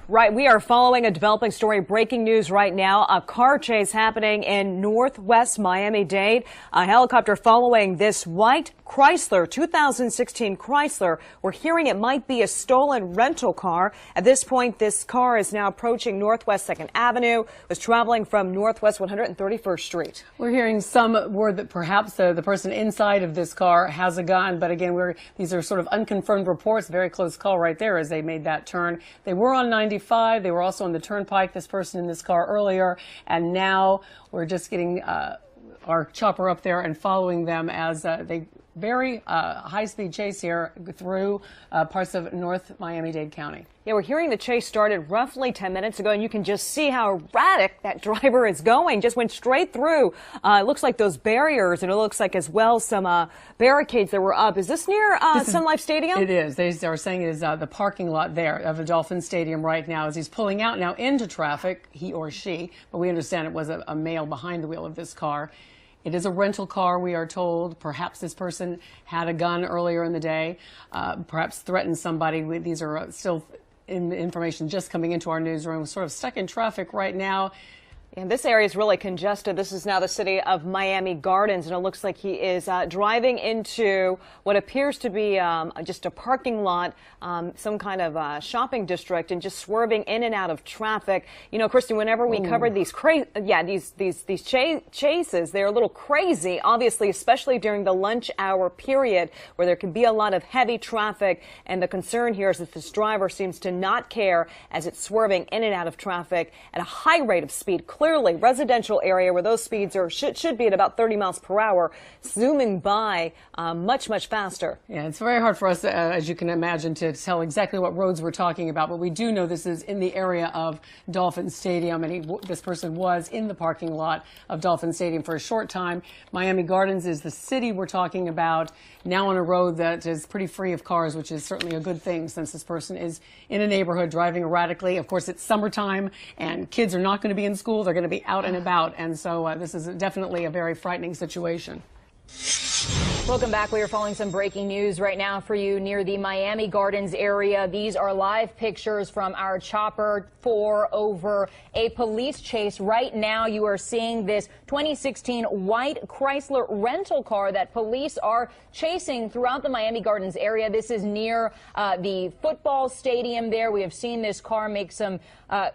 Right, we are following a developing story, breaking news right now. A car chase happening in northwest Miami-Dade. A helicopter following this white Chrysler, 2016 Chrysler. We're hearing it might be a stolen rental car. At this point, this car is now approaching Northwest 2nd Avenue, was traveling from Northwest 131st Street. We're hearing some word that perhaps the person inside of this car has a gun, but again, these are sort of unconfirmed reports. Very close call right there as they made that turn. They were on 95. They were also on the turnpike, this person in this car earlier, and now we're just getting our chopper up there and following them as they very high-speed chase here through parts of North Miami-Dade County. Yeah, we're hearing the chase started roughly 10 minutes ago, and you can just see how erratic that driver is going. Just went straight through. It looks like those barriers, and it looks like as well some barricades that were up. Is this near Sun Life Stadium? It is. They are saying it is the parking lot there of the Dolphin Stadium right now as he's pulling out now into traffic, he or she, but we understand it was a male behind the wheel of this car. It is a rental car, we are told. Perhaps this person had a gun earlier in the day, perhaps threatened somebody. These are still information just coming into our newsroom. Sort of stuck in traffic right now. And this area is really congested. This is now the city of Miami Gardens, and it looks like he is driving into what appears to be just a parking lot, some kind of shopping district, and just swerving in and out of traffic. You know, Kristen, whenever we covered these chases, they're a little crazy, obviously, especially during the lunch hour period where there can be a lot of heavy traffic. And the concern here is that this driver seems to not care as it's swerving in and out of traffic at a high rate of speed. Clearly, residential area where those speeds are should be at about 30 miles per hour, zooming by much faster. Yeah, it's very hard for us, as you can imagine, to tell exactly what roads we're talking about, but we do know this is in the area of Dolphin Stadium, and this person was in the parking lot of Dolphin Stadium for a short time. Miami Gardens is the city we're talking about, now on a road that is pretty free of cars, which is certainly a good thing since this person is in a neighborhood driving erratically. Of course, it's summertime, and kids are not going to be in school. They're going to be out and about, and so this is definitely a very frightening situation. Welcome back. We are following some breaking news right now for you near the Miami Gardens area. These are live pictures from our Chopper 4 over a police chase. Right now you are seeing this 2016 white Chrysler rental car that police are chasing throughout the Miami Gardens area. This is near the football stadium there. We have seen this car make some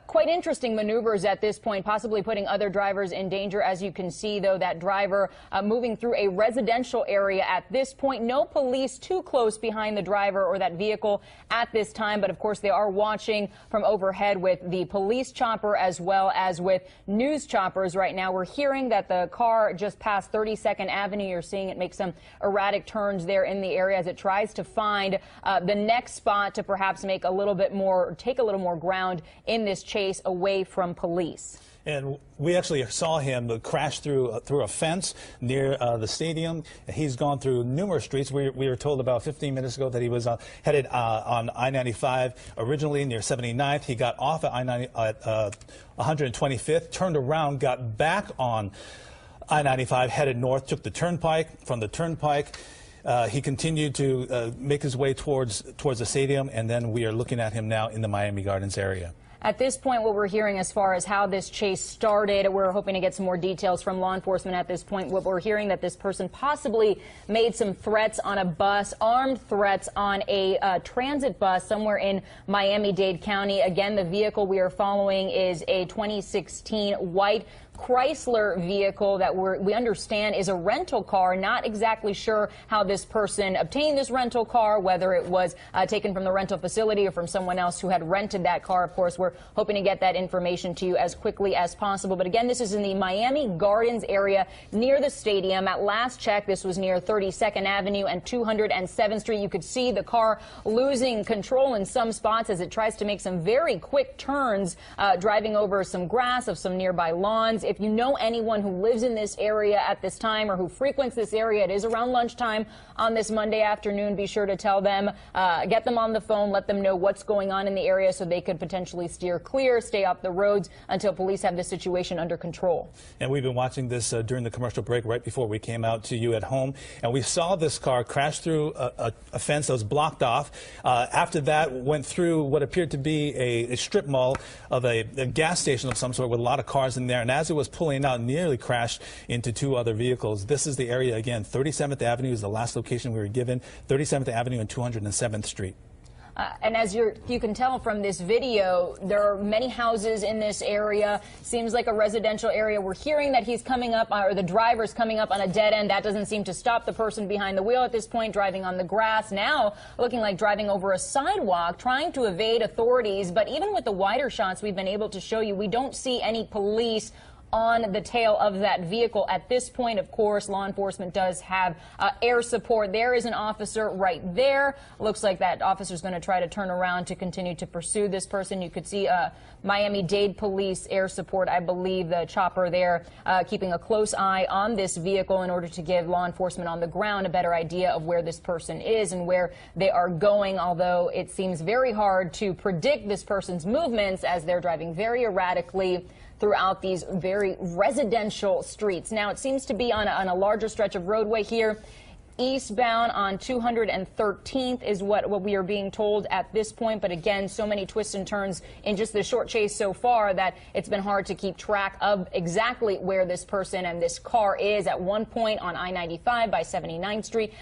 quite interesting maneuvers at this point, possibly putting other drivers in danger. As you can see, though, that driver moving through a residential area at this point. No police too close behind the driver or that vehicle at this time, but of course they are watching from overhead with the police chopper as well as with news choppers. Right now we're hearing that the car just passed 32nd Avenue. You're seeing it make some erratic turns there in the area as it tries to find the next spot to perhaps make a little bit more, take a little more ground in this chase away from police. And we actually saw him crash through a fence near the stadium. He's gone through numerous streets. We were told about 15 minutes ago that he was headed on I-95 originally near 79th. He got off at I-90 at 125th, turned around, got back on I-95, headed north, took the turnpike. From the turnpike, he continued to make his way towards the stadium, and then we are looking at him now in the Miami Gardens area. At this point, what we're hearing as far as how this chase started, we're hoping to get some more details from law enforcement at this point. What we're hearing that this person possibly made some threats on a bus, armed threats on a transit bus somewhere in Miami-Dade County. Again, the vehicle we are following is a 2016 white Chrysler vehicle that we understand is a rental car. Not exactly sure how this person obtained this rental car, whether it was taken from the rental facility or from someone else who had rented that car. Of course, we're hoping to get that information to you as quickly as possible. But again, this is in the Miami Gardens area near the stadium. At last check, this was near 32nd Avenue and 207th Street. You could see the car losing control in some spots as it tries to make some very quick turns, driving over some grass of some nearby lawns. If you know anyone who lives in this area at this time or who frequents this area, it is around lunchtime on this Monday afternoon. Be sure to tell them, get them on the phone, let them know what's going on in the area so they could potentially stop steer clear, stay off the roads until police have the situation under control. And we've been watching this during the commercial break right before we came out to you at home, and we saw this car crash through a fence that was blocked off. After that, went through what appeared to be a strip mall of a gas station of some sort with a lot of cars in there, and as it was pulling out, nearly crashed into two other vehicles. This is the area again. 37th Avenue is the last location we were given. 37th Avenue and 207th Street. And as you can tell from this video, there are many houses in this area. Seems like a residential area. We're hearing that he's coming up, or the driver's coming up on a dead end. That doesn't seem to stop the person behind the wheel at this point, driving on the grass. Now looking like driving over a sidewalk, trying to evade authorities. But even with the wider shots we've been able to show you, we don't see any police on the tail of that vehicle. At this point, of course, law enforcement does have air support. There is an officer right there. Looks like that officer is going to try to turn around to continue to pursue this person. You could see Miami-Dade police air support, I believe, the chopper there, keeping a close eye on this vehicle in order to give law enforcement on the ground a better idea of where this person is and where they are going, although it seems very hard to predict this person's movements as they're driving very erratically throughout these very residential streets. Now, it seems to be on a larger stretch of roadway here. Eastbound on 213th is what we are being told at this point. But again, so many twists and turns in just the short chase so far that it's been hard to keep track of exactly where this person and this car is. At one point on I-95 by 79th Street,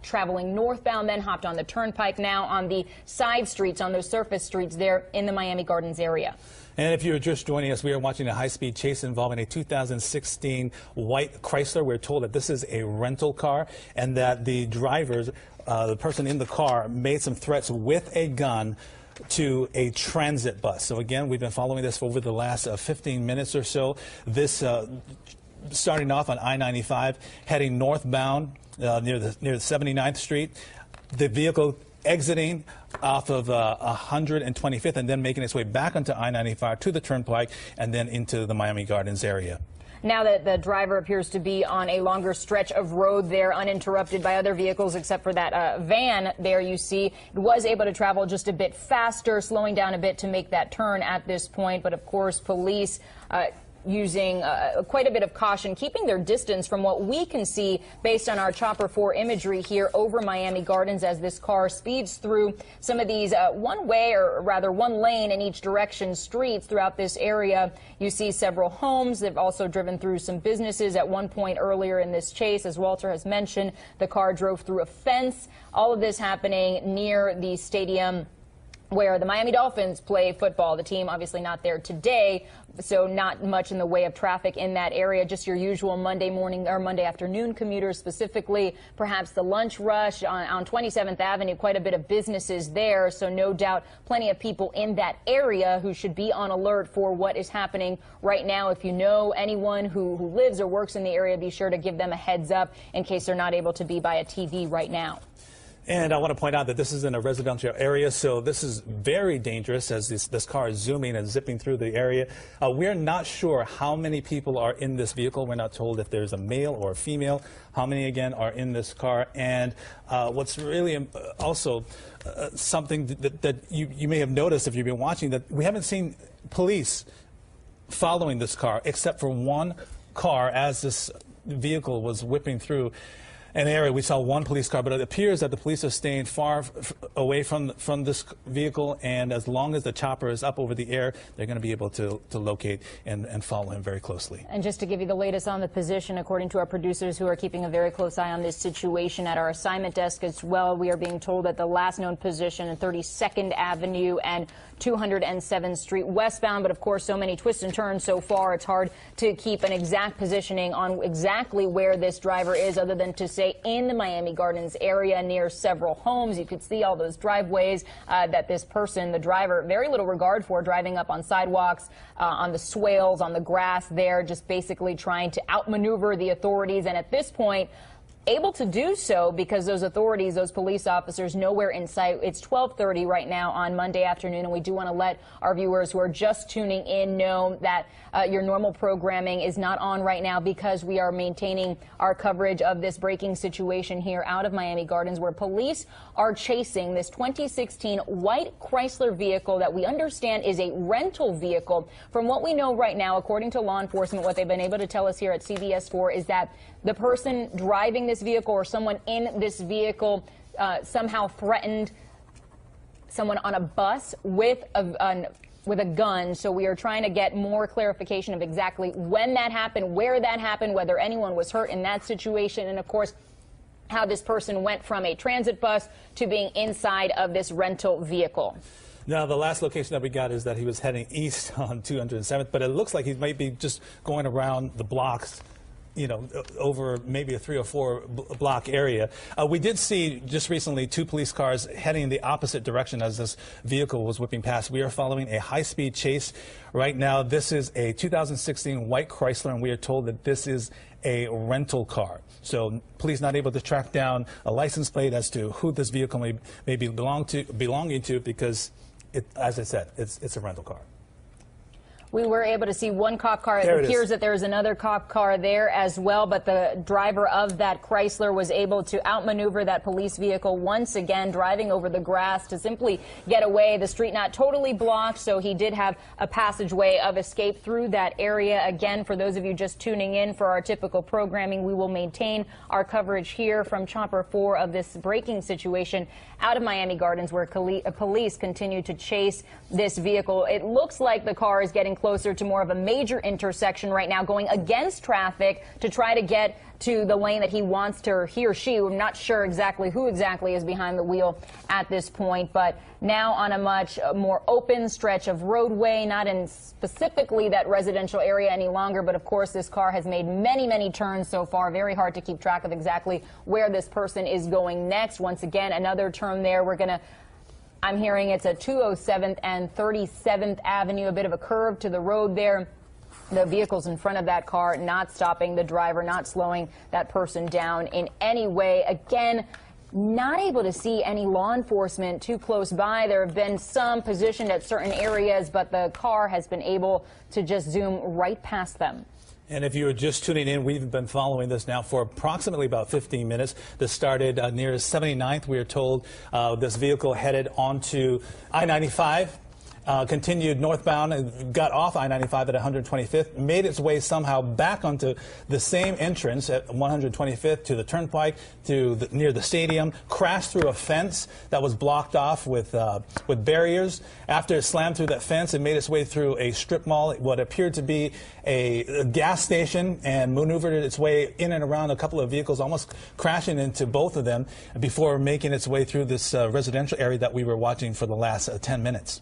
traveling northbound, then hopped on the turnpike, now on the side streets, on those surface streets there in the Miami Gardens area. And if you're just joining us, we are watching a high-speed chase involving a 2016 white Chrysler. We're told that this is a rental car and that the drivers, the person in the car, made some threats with a gun to a transit bus. So again, we've been following this for over the last 15 minutes or so. This starting off on I-95, heading northbound near the 79th Street. The vehicle exiting off of 125th and then making its way back onto I-95 to the turnpike and then into the Miami Gardens area. Now that the driver appears to be on a longer stretch of road there, uninterrupted by other vehicles except for that van there you see, it was able to travel just a bit faster, slowing down a bit to make that turn at this point. But of course, police using quite a bit of caution, keeping their distance from what we can see based on our Chopper 4 imagery here over Miami Gardens as this car speeds through some of these one-way, or rather one lane in each direction streets throughout this area. You see several homes. They've also driven through some businesses at one point earlier in this chase. As Walter has mentioned, the car drove through a fence. All of this happening near the stadium where the Miami Dolphins play football. The team obviously not there today, so not much in the way of traffic in that area. Just your usual Monday morning or Monday afternoon commuters, specifically perhaps the lunch rush on 27th Avenue. Quite a bit of businesses there, so no doubt plenty of people in that area who should be on alert for what is happening right now. If you know anyone who lives or works in the area, be sure to give them a heads up in case they're not able to be by a TV right now. And I want to point out that this is in a residential area, so this is very dangerous as this car is zooming and zipping through the area. We're not sure how many people are in this vehicle. We're not told if there's a male or a female. How many, again, are in this car? And what's really also something that you may have noticed if you've been watching, that we haven't seen police following this car except for one car as this vehicle was whipping through an area. We saw one police car, but it appears that the police are staying far away from this vehicle, and as long as the chopper is up over the air, they're going to be able to locate and follow him very closely. And just to give you the latest on the position, according to our producers who are keeping a very close eye on this situation at our assignment desk as well, we are being told that the last known position in 32nd Avenue and 207th Street westbound, but of course so many twists and turns so far, it's hard to keep an exact positioning on exactly where this driver is, other than to say in the Miami Gardens area near several homes. You could see all those driveways that this person, the driver, very little regard for, driving up on sidewalks, on the swales, on the grass there, just basically trying to outmaneuver the authorities. And at this point, able to do so because those authorities, those police officers, nowhere in sight. It's 12:30 right now on Monday afternoon, and we do want to let our viewers who are just tuning in know that your normal programming is not on right now because we are maintaining our coverage of this breaking situation here out of Miami Gardens, where police are chasing this 2016 white Chrysler vehicle that we understand is a rental vehicle. From what we know right now, according to law enforcement, what they've been able to tell us here at CBS 4 is that the person driving this vehicle or someone in this vehicle somehow threatened someone on a bus with a gun. So we are trying to get more clarification of exactly when that happened, where that happened, whether anyone was hurt in that situation, and of course how this person went from a transit bus to being inside of this rental vehicle. Now, the last location that we got is that he was heading east on 207th, but it looks like he might be just going around the blocks, you know, over maybe a 3 or 4 block area. We did see just recently 2 police cars heading in the opposite direction as this vehicle was whipping past. We are following a high-speed chase right now. This is a 2016 white Chrysler, and we are told that this is a rental car. So police not able to track down a license plate as to who this vehicle may be belonging to because, as I said, it's a rental car. We were able to see one cop car. It appears that there's another cop car there as well, but the driver of that Chrysler was able to outmaneuver that police vehicle once again, driving over the grass to simply get away. The street not totally blocked, so he did have a passageway of escape through that area. Again, for those of you just tuning in for our typical programming, we will maintain our coverage here from Chopper 4 of this breaking situation out of Miami Gardens, where police continue to chase this vehicle. It looks like the car is getting closer to more of a major intersection right now, going against traffic to try to get to the lane that he wants to, or he or she. We're not sure exactly who exactly is behind the wheel at this point, but now on a much more open stretch of roadway, not in specifically that residential area any longer, but of course this car has made many, many turns so far. Very hard to keep track of exactly where this person is going next. Once again, another turn there. I'm hearing it's a 207th and 37th Avenue, a bit of a curve to the road there. The vehicles in front of that car not stopping the driver, not slowing that person down in any way. Again, not able to see any law enforcement too close by. There have been some positioned at certain areas, but the car has been able to just zoom right past them. And if you were just tuning in, we've been following this now for approximately about 15 minutes. This started near 79th. We are told this vehicle headed onto I-95. Continued northbound and got off I-95 at 125th, made its way somehow back onto the same entrance at 125th to the turnpike near the stadium, crashed through a fence that was blocked off with barriers. After it slammed through that fence, it made its way through a strip mall, what appeared to be a gas station, and maneuvered its way in and around a couple of vehicles, almost crashing into both of them before making its way through this residential area that we were watching for the last 10 minutes.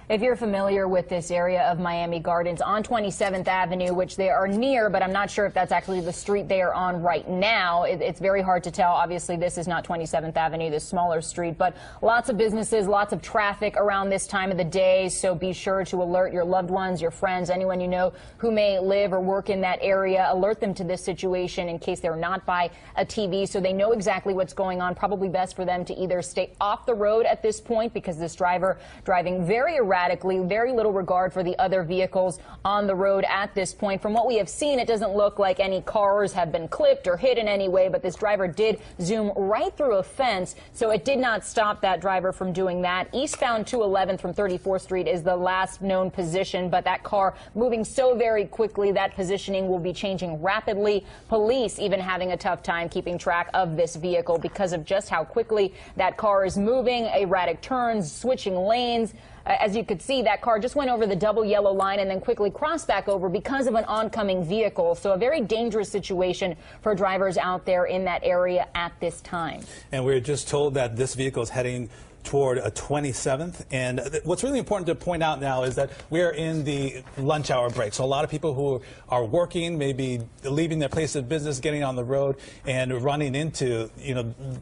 If you're familiar with this area of Miami Gardens on 27th Avenue, which they are near, but I'm not sure if that's actually the street they are on right now. It's very hard to tell. Obviously, this is not 27th Avenue, this smaller street, but lots of businesses, lots of traffic around this time of the day. So be sure to alert your loved ones, your friends, anyone you know who may live or work in that area. Alert them to this situation in case they're not by a TV, so they know exactly what's going on. Probably best for them to either stay off the road at this point, because this driver driving very erratically, very little regard for the other vehicles on the road at this point. From what we have seen, it doesn't look like any cars have been clipped or hit in any way, but this driver did zoom right through a fence, so it did not stop that driver from doing that. Eastbound 211th from 34th Street is the last known position, but that car moving so very quickly, that positioning will be changing rapidly. Police even having a tough time keeping track of this vehicle because of just how quickly that car is moving, erratic turns, switching lanes. As you could see, that car just went over the double yellow line and then quickly crossed back over because of an oncoming vehicle. So a very dangerous situation for drivers out there in that area at this time. And we're just told that this vehicle is heading toward a 27th. And what's really important to point out now is that we're in the lunch hour break. So a lot of people who are working, maybe leaving their place of business, getting on the road and running into,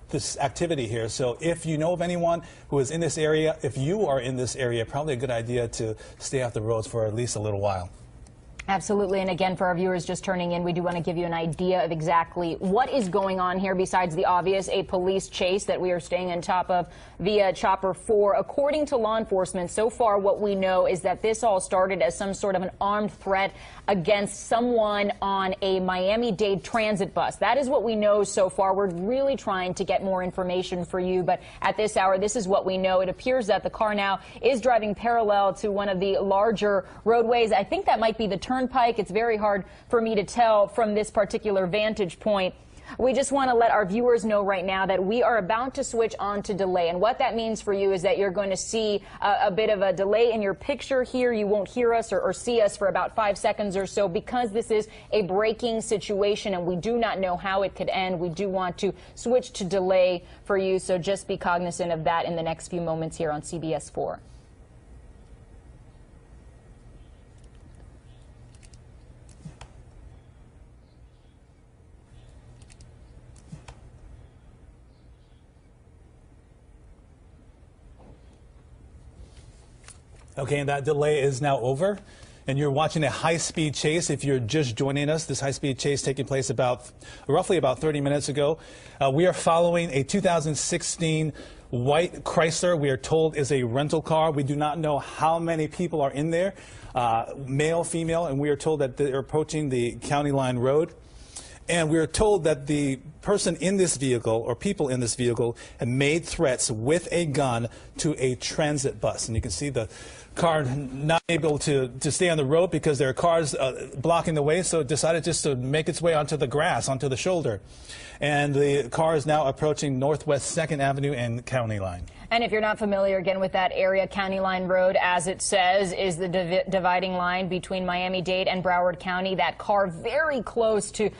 this activity here. So if you know of anyone who is in this area, if you are in this area, probably a good idea to stay off the roads for at least a little while. Absolutely. And again, for our viewers just turning in, we do want to give you an idea of exactly what is going on here besides the obvious, a police chase that we are staying on top of via Chopper 4. According to law enforcement, so far what we know is that this all started as some sort of an armed threat against someone on a Miami-Dade transit bus. That is what we know so far. We're really trying to get more information for you, but at this hour, this is what we know. It appears that the car now is driving parallel to one of the larger roadways. I think that might be the turnpike. It's very hard for me to tell from this particular vantage point. We just want to let our viewers know right now that we are about to switch on to delay. And what that means for you is that you're going to see a bit of a delay in your picture here. You won't hear us or see us for about 5 seconds or so because this is a breaking situation and we do not know how it could end. We do want to switch to delay for you. So just be cognizant of that in the next few moments here on CBS 4. Okay, and that delay is now over, and you're watching a high-speed chase. If you're just joining us, this high-speed chase taking place roughly about 30 minutes ago. We are following a 2016 white Chrysler. We are told is a rental car. We do not know how many people are in there, male, female, and we are told that they're approaching the County Line Road. And we are told that the person in this vehicle, or people in this vehicle, have made threats with a gun to a transit bus. And you can see the car not able to stay on the road because there are cars blocking the way, so it decided just to make its way onto the grass, onto the shoulder. And the car is now approaching Northwest 2nd Avenue and County Line. And if you're not familiar again with that area, County Line Road, as it says, is the dividing line between Miami-Dade and Broward County. That car very close to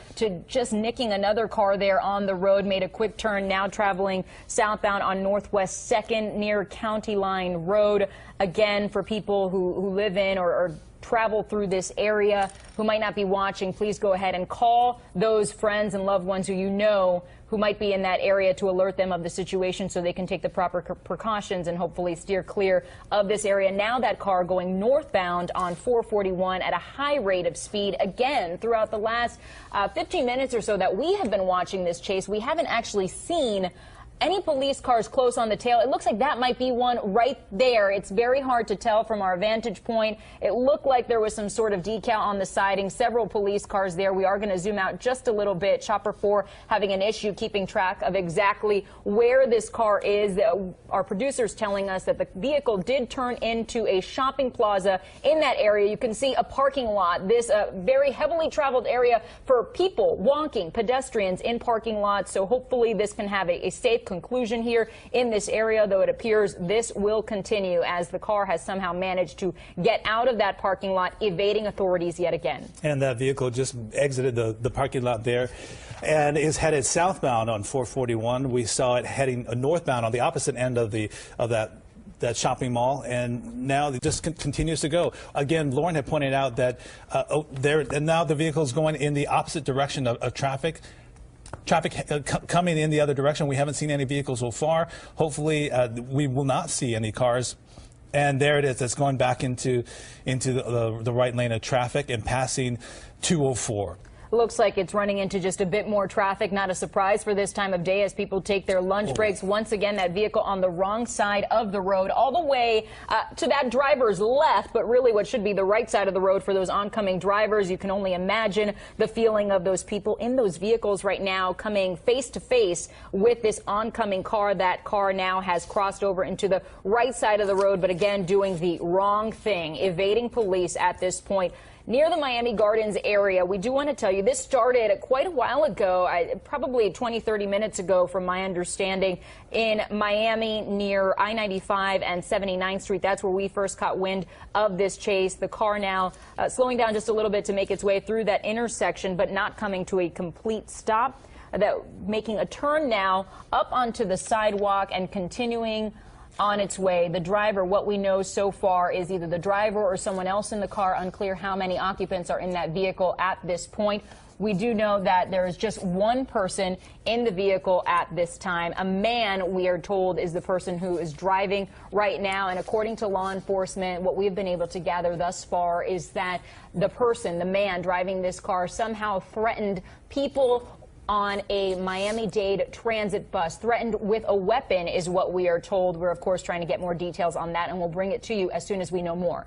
just nicking another car there on the road, made a quick turn, now traveling southbound on Northwest 2nd near County Line Road. Again, for people who live in or travel through this area who might not be watching, please go ahead and call those friends and loved ones who you know who might be in that area to alert them of the situation so they can take the proper precautions and hopefully steer clear of this area. Now that car going northbound on 441 at a high rate of speed. Again, throughout the last 15 minutes or so that we have been watching this chase, we haven't actually seen any police cars close on the tail. It looks like that might be one right there. It's very hard to tell from our vantage point. It looked like there was some sort of decal on the siding, several police cars there. We are going to zoom out just a little bit. Chopper 4 having an issue keeping track of exactly where this car is. Our producers telling us that the vehicle did turn into a shopping plaza in that area. You can see a parking lot, this very heavily traveled area for people walking, pedestrians in parking lots. So hopefully this can have a safe conclusion here in this area, though it appears this will continue as the car has somehow managed to get out of that parking lot, evading authorities yet again. And that vehicle just exited the parking lot there and is headed southbound on 441. We saw it heading northbound on the opposite end of that shopping mall, and now it just continues to go. Again, Lauren had pointed out that now the vehicle is going in the opposite direction of traffic. Traffic coming in the other direction. We haven't seen any vehicles so far. Hopefully, we will not see any cars. And there it is. It's going back into the right lane of traffic and passing 204. Looks like it's running into just a bit more traffic. Not a surprise for this time of day as people take their lunch breaks. Once again, that vehicle on the wrong side of the road, all the way to that driver's left, but really what should be the right side of the road for those oncoming drivers. You can only imagine the feeling of those people in those vehicles right now coming face to face with this oncoming car. That car now has crossed over into the right side of the road, but again, doing the wrong thing, evading police at this point. Near the Miami Gardens area, we do want to tell you this started quite a while ago, probably 20-30 minutes ago from my understanding, in Miami near I-95 and 79th Street. That's where we first caught wind of this chase. The car now slowing down just a little bit to make its way through that intersection, but not coming to a complete stop. Making a turn now up onto the sidewalk and continuing on its way. The driver, what we know so far is either the driver or someone else in the car. Unclear how many occupants are in that vehicle at this point. We do know that there is just one person in the vehicle at this time. A man, we are told, is the person who is driving right now. And according to law enforcement, what we've been able to gather thus far is that the person, the man driving this car, somehow threatened people on a Miami-Dade transit bus. Threatened with a weapon is what we are told. We're, of course, trying to get more details on that, and we'll bring it to you as soon as we know more.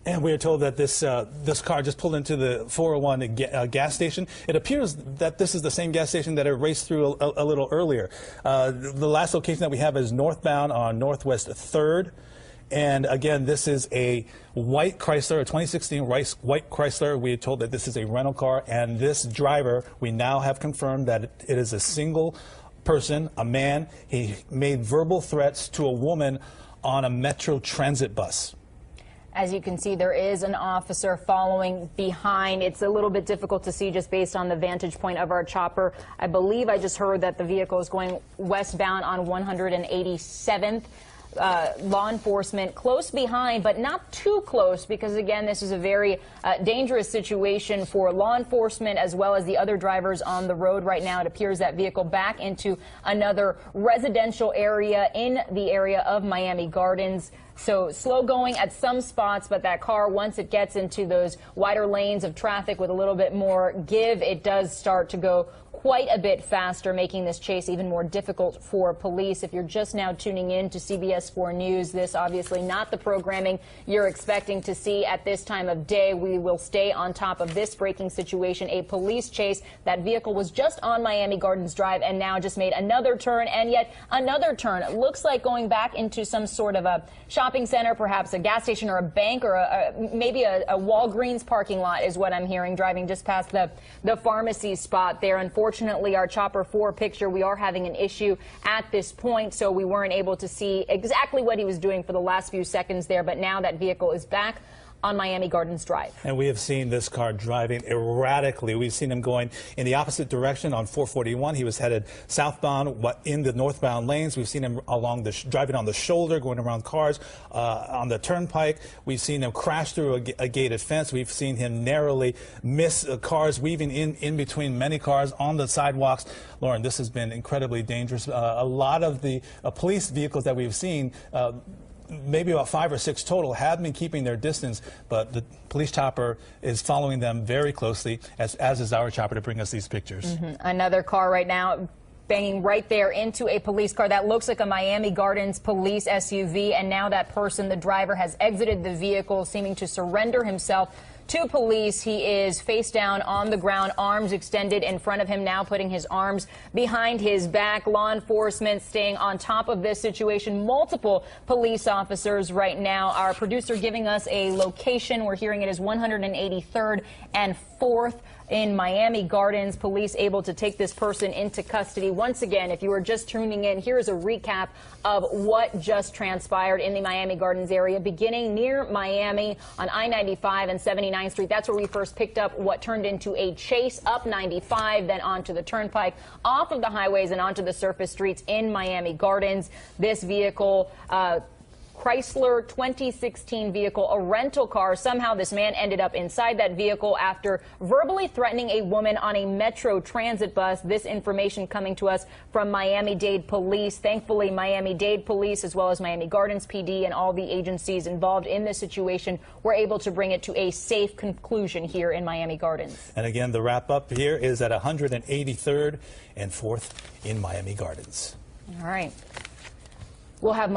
And we are told that this car just pulled into the 401 gas station. It appears that this is the same gas station that it raced through a little earlier. The last location that we have is northbound on Northwest 3rd. And again, this is a white Chrysler, a 2016 white Chrysler. We are told that this is a rental car, and this driver, we now have confirmed that it is a single person, a man. He made verbal threats to a woman on a Metro transit bus. As you can see, there is an officer following behind. It's a little bit difficult to see just based on the vantage point of our chopper. I believe I just heard that the vehicle is going westbound on 187th. Law enforcement close behind, but not too close, because again, this is a very dangerous situation for law enforcement as well as the other drivers on the road right now. It appears that vehicle back into another residential area in the area of Miami Gardens. So slow going at some spots, but that car, once it gets into those wider lanes of traffic with a little bit more give, it does start to go quite a bit faster, making this chase even more difficult for police. If you're just now tuning in to CBS 4 News, this obviously not the programming you're expecting to see at this time of day. We will stay on top of this breaking situation, a police chase. That vehicle was just on Miami Gardens Drive and now just made another turn and yet another turn. It looks like going back into some sort of a shopping center, perhaps a gas station or a bank or maybe a Walgreens parking lot is what I'm hearing, driving just past the pharmacy spot there. Unfortunately, our Chopper 4 picture, we are having an issue at this point, so we weren't able to see exactly what he was doing for the last few seconds there, but now that vehicle is back on Miami Gardens Drive. And we have seen this car driving erratically. We've seen him going in the opposite direction on 441. He was headed southbound in the northbound lanes. We've seen him along driving on the shoulder, going around cars on the turnpike. We've seen him crash through a gated fence. We've seen him narrowly miss cars, weaving in between many cars on the sidewalks. Lauren, this has been incredibly dangerous. A lot of the police vehicles that we've seen, maybe about 5 or 6 total, have been keeping their distance, but the police chopper is following them very closely, as is our chopper, to bring us these pictures. Another car right now banging right there into a police car. That looks like a Miami Gardens police SUV, and now that person, the driver, has exited the vehicle, seeming to surrender himself to police. He is face down on the ground, arms extended in front of him, now putting his arms behind his back. Law enforcement staying on top of this situation. Multiple police officers right now. Our producer giving us a location. We're hearing it is 183rd and 4th in Miami Gardens. Police able to take this person into custody. Once again, if you were just tuning in, here is a recap of what just transpired in the Miami Gardens area, beginning near Miami on I-95 and 79th Street. That's where we first picked up what turned into a chase up 95, then onto the turnpike, off of the highways and onto the surface streets in Miami Gardens. This vehicle, Chrysler 2016 vehicle, a rental car. Somehow this man ended up inside that vehicle after verbally threatening a woman on a Metro transit bus. This information coming to us from Miami-Dade Police. Thankfully, Miami-Dade Police, as well as Miami Gardens PD and all the agencies involved in this situation, were able to bring it to a safe conclusion here in Miami Gardens. And again, the wrap up here is at 183rd and 4th in Miami Gardens. All right. We'll have much